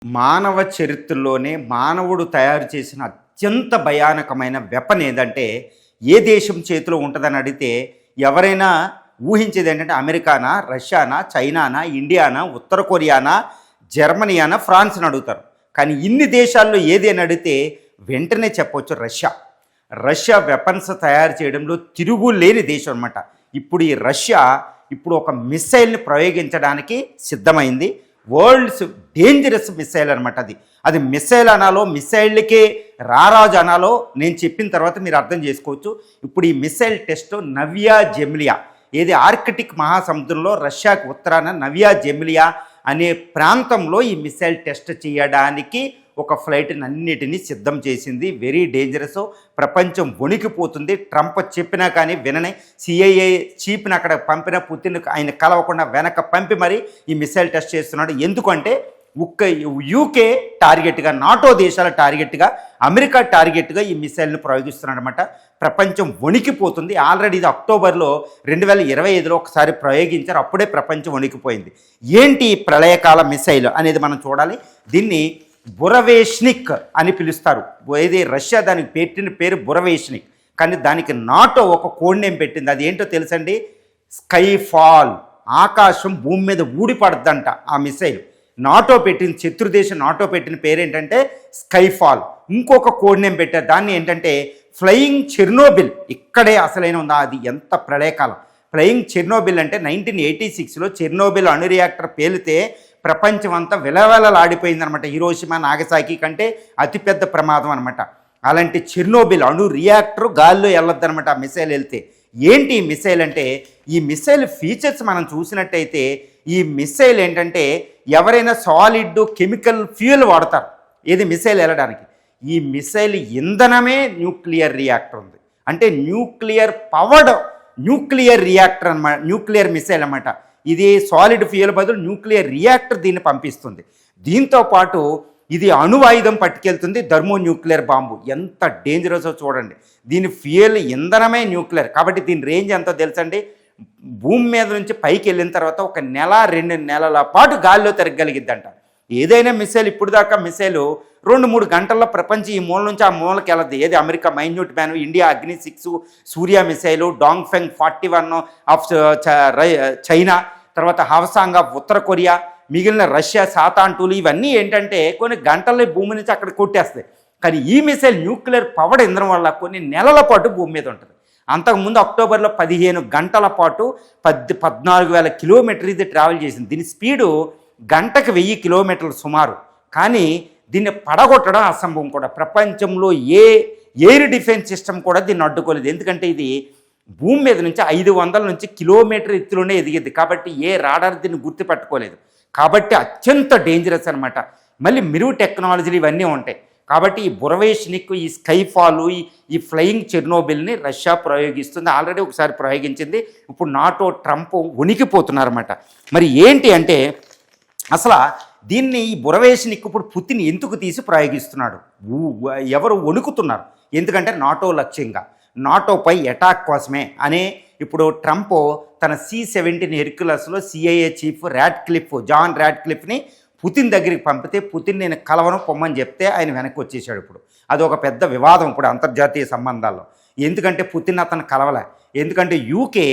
మానవ చరిత్రలోనే మానవుడు తయారు చేసిన అత్యంత భయానకమైన వెపన్ ఏదంటే ఏ దేశం చేతిలో ఉంటుందని అడిగితే ఎవరైనా ఊహించేది ఏంటంటే అమెరికానా, రష్యానా, చైనానా, ఇండియానా, ఉత్తర కొరియానా, జర్మనీయానా, ఫ్రాన్స్ అని అడుగుతారు. కానీ ఇన్ని దేశాల్లో ఏది అని అడిగితే వెంటనే చెప్పవచ్చు రష్యా. రష్యా వెపన్స్ తయారు చేయడంలో తిరుగులేని దేశం అనమాట. ఇప్పుడు ఈ రష్యా ఒక మిస్సైల్ని ప్రయోగించడానికి సిద్ధమైంది. వరల్డ్స్ డేంజరస్ మిసైల్ అనమాట. అది మిసైల్ అనాలో, మిసైల్కే రారాజు అనాలో నేను చెప్పిన తర్వాత మీరు అర్థం చేసుకోవచ్చు. ఇప్పుడు ఈ మిసైల్ టెస్ట్ నవ్యా జెమిలియా, ఏది ఆర్కిటిక్ మహాసముద్రంలో రష్యాకు ఉత్తరాన నవ్యా జెమిలియా అనే ప్రాంతంలో ఈ మిసైల్ టెస్ట్ చేయడానికి ఒక ఫ్లైట్ని అన్నిటినీ సిద్ధం చేసింది. Very dangerous. ప్రపంచం వణికిపోతుంది. ట్రంప్ చెప్పినా కానీ వినని సిఐఏ చీఫ్ని అక్కడ పంపిన పుతిన్ ఆయన కలవకుండా వెనక పంపి మరి ఈ మిసైల్ టెస్ట్ చేస్తున్నాడు. ఎందుకంటే యూకే టార్గెట్గా, నాటో దేశాల టార్గెట్గా, అమెరికా టార్గెట్గా ఈ మిసైల్ని ప్రయోగిస్తున్నాడు అనమాట. ప్రపంచం వణికిపోతుంది. ఆల్రెడీ ఇది అక్టోబర్లో 2025లో ఒకసారి ప్రయోగించారు. అప్పుడే ప్రపంచం వణికిపోయింది. ఏంటి ప్రళయకాల మిసైల్ అనేది మనం చూడాలి. దీన్ని బురవేష్నిక్ అని పిలుస్తారు. ఏది రష్యా దానికి పెట్టిన పేరు బురవేష్నిక్, కానీ దానికి నాటో ఒక కోడ్ నేమ్ పెట్టింది. అది ఏంటో తెలుసండి? Sky fall. ఆకాశం భూమి మీద ఊడిపడద్దంట ఆ మిసైల్. నాటో పెట్టిన శత్రుదేశం నాటో పెట్టిన పేరు ఏంటంటే స్కై ఫాల్. ఇంకొక కోడ్ నేమ్ పెట్టారు, దాన్ని ఏంటంటే ఫ్లయింగ్ చెర్నోబిల్. ఇక్కడే అసలైన ఉందా, అది ఎంత ప్రళయకాలం. ఫ్లయింగ్ చెర్నోబిల్ అంటే 1986లో చెర్నోబిల్ అణు రియాక్టర్ పేలితే ప్రపంచం అంతా విలవెలలాడిపోయిందనమాట. హిరోషిమా, నాగసాకి కంటే అతిపెద్ద ప్రమాదం అనమాట. అలాంటి చెర్నోబిల్ అణు రియాక్టర్ గాల్లో వెళ్ళొద్దనమాట ఆ మిసైల్ వెళ్తే. ఏంటి ఈ మిసైల్ అంటే, ఈ మిసైల్ ఫీచర్స్ మనం చూసినట్టయితే ఈ మిసైల్ ఏంటంటే ఎవరైనా సాలిడ్ కెమికల్ ఫ్యూయల్ వాడతారు ఏది మిసైల్ వెళ్ళడానికి. ఈ మిసైల్ ఇంధనమే న్యూక్లియర్ రియాక్టర్ ఉంది. అంటే న్యూక్లియర్ పవర్డ్ న్యూక్లియర్ రియాక్టర్ అనమాట, న్యూక్లియర్ మిసైల్ అన్నమాట. ఇది సాలిడ్ ఫ్యూయల్ బదులు న్యూక్లియర్ రియాక్టర్ దీన్ని పంపిస్తుంది. దీంతోపాటు ఇది అణువాయుధం పట్టుకెళ్తుంది, థర్మో న్యూక్లియర్ బాంబు. ఎంత డేంజరసో చూడండి. దీని ఫ్యూయల్ ఇంధనమే న్యూక్లియర్. కాబట్టి దీని రేంజ్ ఎంతో తెలుసండి. భూమి మీద నుంచి పైకి వెళ్ళిన తర్వాత 1-2 నెలల పాటు గాలిలో తిరగగలిగిద్దంట. ఏదైనా మిసైల్ ఇప్పుడు దాకా మిసైల్ 2-3 గంటల్లో ప్రపంచం ఈ మూల నుంచి ఆ మూలకి వెళ్ళదు. ఏది అమెరికా మైన్యూట్ మ్యాన్, ఇండియా అగ్ని 6, సూర్య మిసైలు, డాంగ్ఫెంగ్ 41 ఆఫ్ చైనా, తర్వాత హవసాంగ్ ఆఫ్ ఉత్తర కొరియా, మిగిలిన రష్యా సాతాన్ 2 ఇవన్నీ ఏంటంటే కొన్ని గంటల్లో భూమి నుంచి అక్కడ కొట్టేస్తాయి. కానీ ఈ మిసైల్ న్యూక్లియర్ పవర్ ఇంధనం వల్ల కొన్ని నెలల పాటు భూమి మీద ఉంటుంది. అంతకుముందు అక్టోబర్లో 15 గంటల పాటు 14,000 కిలోమీటర్లు ఇది ట్రావెల్ చేసింది. దీని స్పీడు గంటకు 1000 కిలోమీటర్లు సుమారు. కానీ దీన్ని పడగొట్టడం అసంభవం కూడా. ప్రపంచంలో ఏ ఎయిర్ డిఫెన్స్ సిస్టమ్ కూడా దీన్ని అడ్డుకోలేదు. ఎందుకంటే ఇది భూమి మీద నుంచి 500 నుంచి కిలోమీటర్ ఎత్తులోనే ఎదిగింది. కాబట్టి ఏ రాడార్ దీన్ని గుర్తుపెట్టుకోలేదు. కాబట్టి అత్యంత డేంజరస్ అనమాట. మళ్ళీ మిరుగు టెక్నాలజీలు ఇవన్నీ ఉంటాయి. కాబట్టి ఈ బురవేష్నిక్, ఈ స్కైఫాలు, ఈ ఫ్లయింగ్ చెర్నోబిల్ని రష్యా ప్రయోగిస్తుంది. ఆల్రెడీ ఒకసారి ప్రయోగించింది. ఇప్పుడు నాటో, ట్రంప్ వణికిపోతున్నారన్నమాట. మరి ఏంటి అంటే అసలు దీన్ని ఈ బురవేష్నిక్ ఇప్పుడు పుతిన్ ఎందుకు తీసి ప్రయోగిస్తున్నాడు? ఎవరు వణుకుతున్నారు? ఎందుకంటే నాటో లక్ష్యంగా, నాటోపై అటాక్ కోసమే అనే ఇప్పుడు ట్రంప్ తన C-17 హెర్క్యులస్లో CIA చీఫ్ జాన్ రాడ్క్లిఫ్ని పుతిన్ దగ్గరికి పంపితే పుతిన్ నేను కలవను పొమ్మని చెప్తే ఆయన వెనక్కి వచ్చేసాడు. ఇప్పుడు అది ఒక పెద్ద వివాదం ఇప్పుడు అంతర్జాతీయ సంబంధాల్లో. ఎందుకంటే పుతిన్ అతను కలవలే. ఎందుకంటే యూకే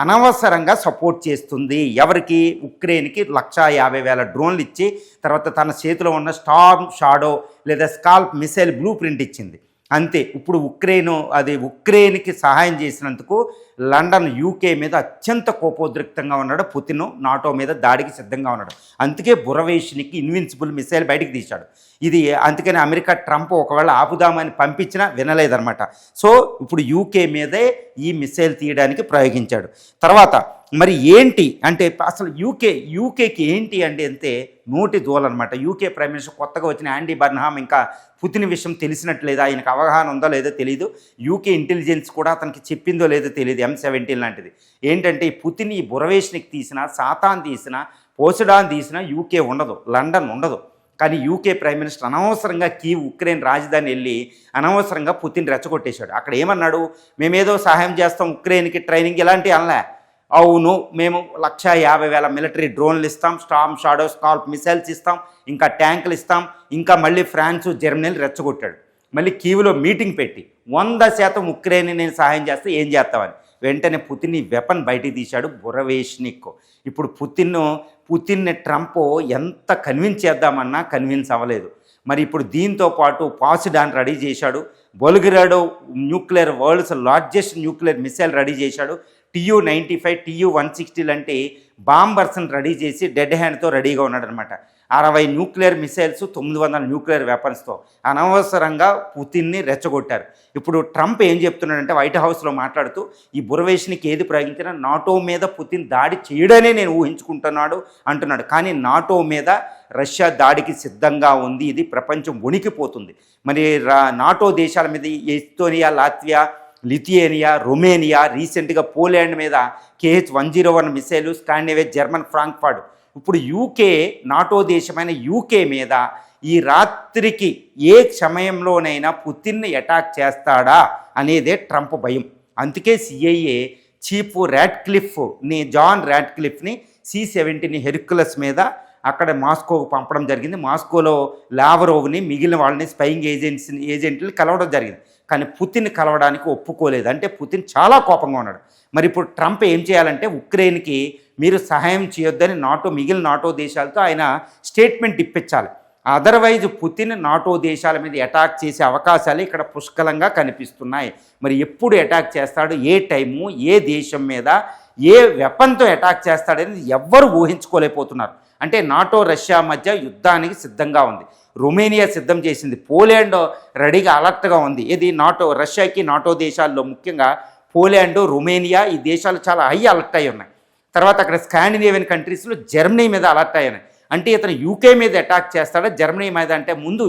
అనవసరంగా సపోర్ట్ చేస్తుంది ఎవరికి? ఉక్రెయిన్కి 150,000 డ్రోన్లు ఇచ్చి తర్వాత తన చేతిలో ఉన్న స్టార్మ్ షాడో లేదా స్కాల్ప్ మిసైల్ బ్లూ ప్రింట్ ఇచ్చింది. అంతే. ఇప్పుడు ఉక్రెయిన్కి సహాయం చేసినందుకు లండన్, యూకే మీద అత్యంత కోపోద్రిక్తంగా ఉన్నాడు పుతిన్. నాటో మీద దాడికి సిద్ధంగా ఉన్నాడు. అందుకే బురవేష్నికి ఇన్విన్సిబుల్ మిసైల్ బయటికి తీశాడు. ఇది అందుకని అమెరికా ట్రంప్ ఒకవేళ ఆపుదామని పంపించినా వినలేదన్నమాట. సో ఇప్పుడు యూకే మీదే ఈ మిసైల్ తీయడానికి ప్రయోగించాడు. తర్వాత మరి ఏంటి అంటే అసలు యూకేకి ఏంటి అంటే నోటి దూలనమాట. యూకే ప్రైమ్ మినిస్టర్ కొత్తగా వచ్చిన యాండీ బర్న్హామ్ ఇంకా పుతిన్ విషయం తెలిసినట్లేదు. ఆయనకు అవగాహన ఉందో లేదో తెలియదు. యూకే ఇంటెలిజెన్స్ కూడా అతనికి చెప్పిందో లేదో తెలియదు. M17 లాంటిది ఏంటంటే ఈ పుతిన్, ఈ బురవేష్నిక్ తీసినా, సాతాన్ తీసినా, పోసడాన్ తీసినా యూకే ఉండదు, లండన్ ఉండదు. కానీ యూకే ప్రైమ్ మినిస్టర్ అనవసరంగా కీవ్, ఉక్రెయిన్ రాజధాని వెళ్ళి అనవసరంగా పుతిన్ రెచ్చగొట్టేశాడు. అక్కడ ఏమన్నాడు? మేమేదో సహాయం చేస్తాం ఉక్రెయిన్కి, ట్రైనింగ్ ఇలాంటివి అనలే. అవును మేము 150,000 మిలిటరీ డ్రోన్లు ఇస్తాం, స్టార్మ్ షాడో స్కాల్ప్ మిసైల్స్ ఇస్తాం, ఇంకా ట్యాంకులు ఇస్తాం, ఇంకా మళ్ళీ ఫ్రాన్స్ జర్మనీని రెచ్చగొట్టాడు. మళ్ళీ కీవ్లో మీటింగ్ పెట్టి 100% ఉక్రెయిన్ నేను సహాయం చేస్తే ఏం చేస్తామని వెంటనే పుతిన్ ఈ వెపన్ బయటికి తీశాడు బురవేష్నిక్. ఇప్పుడు పుతిన్ని ట్రంప్ ఎంత కన్విన్స్ చేద్దామన్నా కన్విన్స్ అవ్వలేదు. మరి ఇప్పుడు దీంతో పాటు పాసిడాన్ రెడీ చేశాడు, బొల్గరాడో nuclear world's largest nuclear missile ready చేశాడు, TU-95 TU-160 లాంటి బాంబర్స్ని రెడీ చేసి డెడ్ హ్యాండ్తో రెడీగా ఉన్నాడనమాట. 60 న్యూక్లియర్ మిసైల్స్, 900 న్యూక్లియర్ వెపన్స్తో అనవసరంగా పుతిన్ని రెచ్చగొట్టారు. ఇప్పుడు ట్రంప్ ఏం చెప్తున్నాడంటే వైట్ హౌస్లో మాట్లాడుతూ ఈ బురవేష్నికి ఏది ప్రయోగించినా నాటో మీద పుతిన్ దాడి చేయడనే నేను ఊహించుకుంటున్నాడు అంటున్నాడు. కానీ నాటో మీద రష్యా దాడికి సిద్ధంగా ఉంది, ఇది ప్రపంచం వణికిపోతుంది. మరి నాటో దేశాల మీద ఎస్తోనియా, లాత్వియా, లిథియేనియా, రొమేనియా, రీసెంట్గా పోలాండ్ మీద KH-101 missile, Scandinavia, German Frankfurt, ఇప్పుడు యూకే నాటో దేశమైన యూకే మీద ఈ రాత్రికి ఏ సమయంలోనైనా పుతిన్ని అటాక్ చేస్తాడా అనేదే ట్రంప్ భయం. అందుకే CIA చీఫ్ జాన్ రాడ్క్లిఫ్ని C-17 హెర్క్యులస్ మీద అక్కడ మాస్కోకు పంపడం జరిగింది. మాస్కోలో లావ్రోవ్ని మిగిలిన వాళ్ళని స్పైయింగ్ ఏజెంట్ని కలవడం జరిగింది. కానీ పుతిన్ కలవడానికి ఒప్పుకోలేదు. అంటే పుతిన్ చాలా కోపంగా ఉన్నాడు. మరి ఇప్పుడు ట్రంప్ ఏం చేయాలంటే ఉక్రెయిన్కి మీరు సహాయం చేయొద్దని మిగిలిన నాటో దేశాలతో ఆయన స్టేట్మెంట్ ఇప్పించాలి. అదర్వైజ్ పుతిన్ నాటో దేశాల మీద అటాక్ చేసే అవకాశాలు ఇక్కడ పుష్కలంగా కనిపిస్తున్నాయి. మరి ఎప్పుడు అటాక్ చేస్తాడు, ఏ టైము, ఏ దేశం మీద, ఏ వెపన్తో అటాక్ చేస్తాడనేది ఎవ్వరు ఊహించుకోలేకపోతున్నారు. అంటే నాటో రష్యా మధ్య యుద్ధానికి సిద్ధంగా ఉంది. రొమేనియా సిద్ధం చేసింది, పోలాండ్ రెడీగా అలర్ట్గా ఉంది. ఇది రష్యాకి నాటో దేశాల్లో ముఖ్యంగా పోలాండ్, రొమేనియా ఈ దేశాలు చాలా హై అలర్ట్ అయి ఉన్నాయి. తర్వాత అక్కడ స్కాండినేవియన్ కంట్రీస్లో జర్మనీ మీద అలర్ట్ అయ్యాయి. అంటే ఇతను యూకే మీద అటాక్ చేస్తాడా, జర్మనీ మీద అంటే ముందు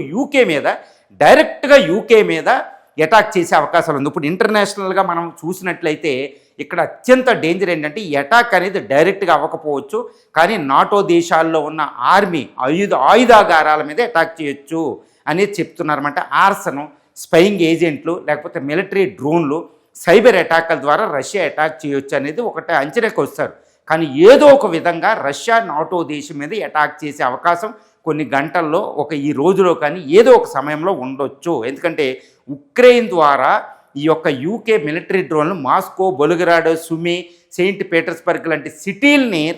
డైరెక్ట్గా యూకే మీద అటాక్ చేసే అవకాశాలు ఉంది. ఇప్పుడు ఇంటర్నేషనల్గా మనం చూసినట్లయితే ఇక్కడ అత్యంత డేంజర్ ఏంటంటే ఈ అటాక్ అనేది డైరెక్ట్గా అవ్వకపోవచ్చు, కానీ నాటో దేశాల్లో ఉన్న ఆర్మీ ఆయుధాగారాల మీద అటాక్ చేయొచ్చు అనేది చెప్తున్నారన్నమాట. ఆర్సను, స్పైయింగ్ ఏజెంట్లు, లేకపోతే మిలిటరీ డ్రోన్లు, సైబర్ అటాక్ల ద్వారా రష్యా అటాక్ చేయొచ్చు అనేది ఒకటే అంచనాకు వస్తారు. కానీ ఏదో ఒక విధంగా రష్యా నాటో దేశం మీద అటాక్ చేసే అవకాశం కొన్ని గంటల్లో, ఈ రోజులో కానీ ఏదో ఒక సమయంలో ఉండొచ్చు. ఎందుకంటే ఉక్రెయిన్ ద్వారా ఈ యొక్క యూకే మిలిటరీ డ్రోన్లు మాస్కో, బొల్గరాడో, సుమి, సెయింట్ పీటర్స్బర్గ్ లాంటి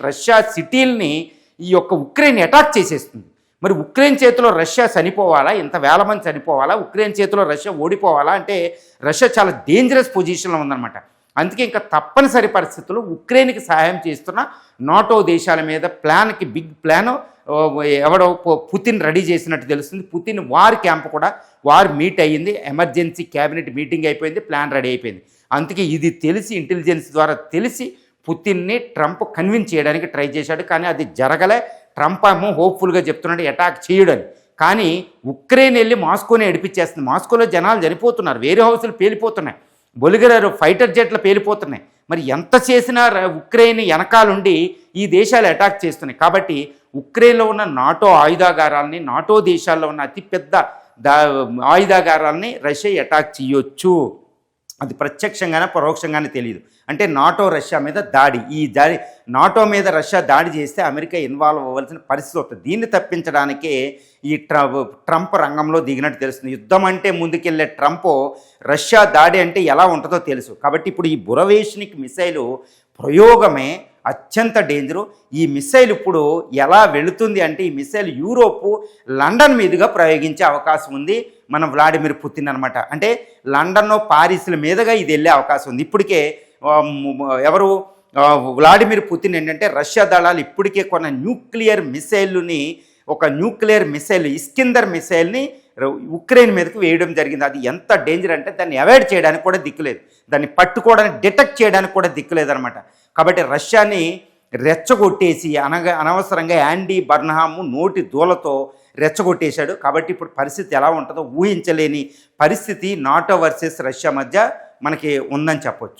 రష్యా సిటీల్ని ఈ యొక్క ఉక్రెయిన్ అటాక్ చేసేస్తుంది. మరి ఉక్రెయిన్ చేతిలో రష్యా చనిపోవాలా, ఇంత వేల మంది చనిపోవాలా, ఉక్రెయిన్ చేతిలో రష్యా ఓడిపోవాలా అంటే రష్యా చాలా డేంజరస్ పొజిషన్లో ఉందన్నమాట. అందుకే ఇంకా తప్పనిసరి పరిస్థితుల్లో ఉక్రెయిన్కి సహాయం చేస్తున్న నాటో దేశాల మీద బిగ్ ప్లాన్ పుతిన్ రెడీ చేసినట్టు తెలుస్తుంది. పుతిన్ వార్ మీట్ అయ్యింది, ఎమర్జెన్సీ క్యాబినెట్ మీటింగ్ అయిపోయింది, ప్లాన్ రెడీ అయిపోయింది. అందుకే ఇది తెలిసి ఇంటెలిజెన్స్ ద్వారా తెలిసి పుతిన్ని ట్రంప్ కన్విన్స్ చేయడానికి ట్రై చేశాడు. కానీ అది జరగలే. ట్రంప్ ఏమో హోప్ఫుల్గా చెప్తున్నాడు అటాక్ చేయడని. కానీ ఉక్రెయిన్ వెళ్ళి మాస్కోని ఏడిపించేస్తుంది. మాస్కోలో జనాలు చనిపోతున్నారు, వేరే హౌస్లు పేలిపోతున్నాయి, బొలిగరారు ఫైటర్ జెట్లు పేలిపోతున్నాయి. మరి ఎంత చేసినా ఉక్రెయిన్ వెనకాలండి ఈ దేశాలు అటాక్ చేస్తున్నాయి. కాబట్టి ఉక్రెయిన్లో ఉన్న నాటో ఆయుధాగారాలని, నాటో దేశాల్లో ఉన్న అతిపెద్ద ఆయుధాగారాలని రష్యా అటాక్ చేయొచ్చు. అది ప్రత్యక్షంగానే పరోక్షంగానే తెలియదు. అంటే నాటో రష్యా మీద నాటో మీద రష్యా దాడి చేస్తే అమెరికా ఇన్వాల్వ్ అవ్వాల్సిన పరిస్థితి వస్తుంది. దీన్ని తప్పించడానికే ఈ ట్రంప్ రంగంలో దిగినట్టు తెలుస్తుంది. యుద్ధం అంటే ముందుకెళ్ళే ట్రంప్ రష్యా దాడి అంటే ఎలా ఉంటుందో తెలుసు. కాబట్టి ఇప్పుడు ఈ బురవేష్నిక్ మిసైలు ప్రయోగమే అత్యంత డేంజరు. ఈ మిసైల్ ఇప్పుడు ఎలా వెళుతుంది అంటే ఈ మిసైల్ యూరోపు, లండన్ మీదుగా ప్రయోగించే అవకాశం ఉంది మన వ్లాడిమిర్ పుతిన్ అనమాట. అంటే లండన్, పారిస్ల మీదుగా ఇది వెళ్ళే అవకాశం ఉంది. ఇప్పటికే వ్లాడిమిర్ పుతిన్ ఏంటంటే రష్యా దళాలు ఇప్పటికే కొన్న న్యూక్లియర్ మిసైల్ ఇస్కిందర్ మిసైల్ని ఉక్రెయిన్ మీదకి వేయడం జరిగింది. అది ఎంత డేంజర్ అంటే దాన్ని అవాయిడ్ చేయడానికి కూడా దిక్కులేదు, దాన్ని పట్టుకోవడానికి డిటెక్ట్ చేయడానికి కూడా దిక్కులేదనమాట. కాబట్టి రష్యాని రెచ్చగొట్టేసి అనవసరంగా యాండీ బర్న్హామ్ నోటి దూలతో రెచ్చగొట్టేశాడు. కాబట్టి ఇప్పుడు పరిస్థితి ఎలా ఉంటుందో ఊహించలేని పరిస్థితి నాటో వర్సెస్ రష్యా మధ్య మనకి ఉందని చెప్పొచ్చు.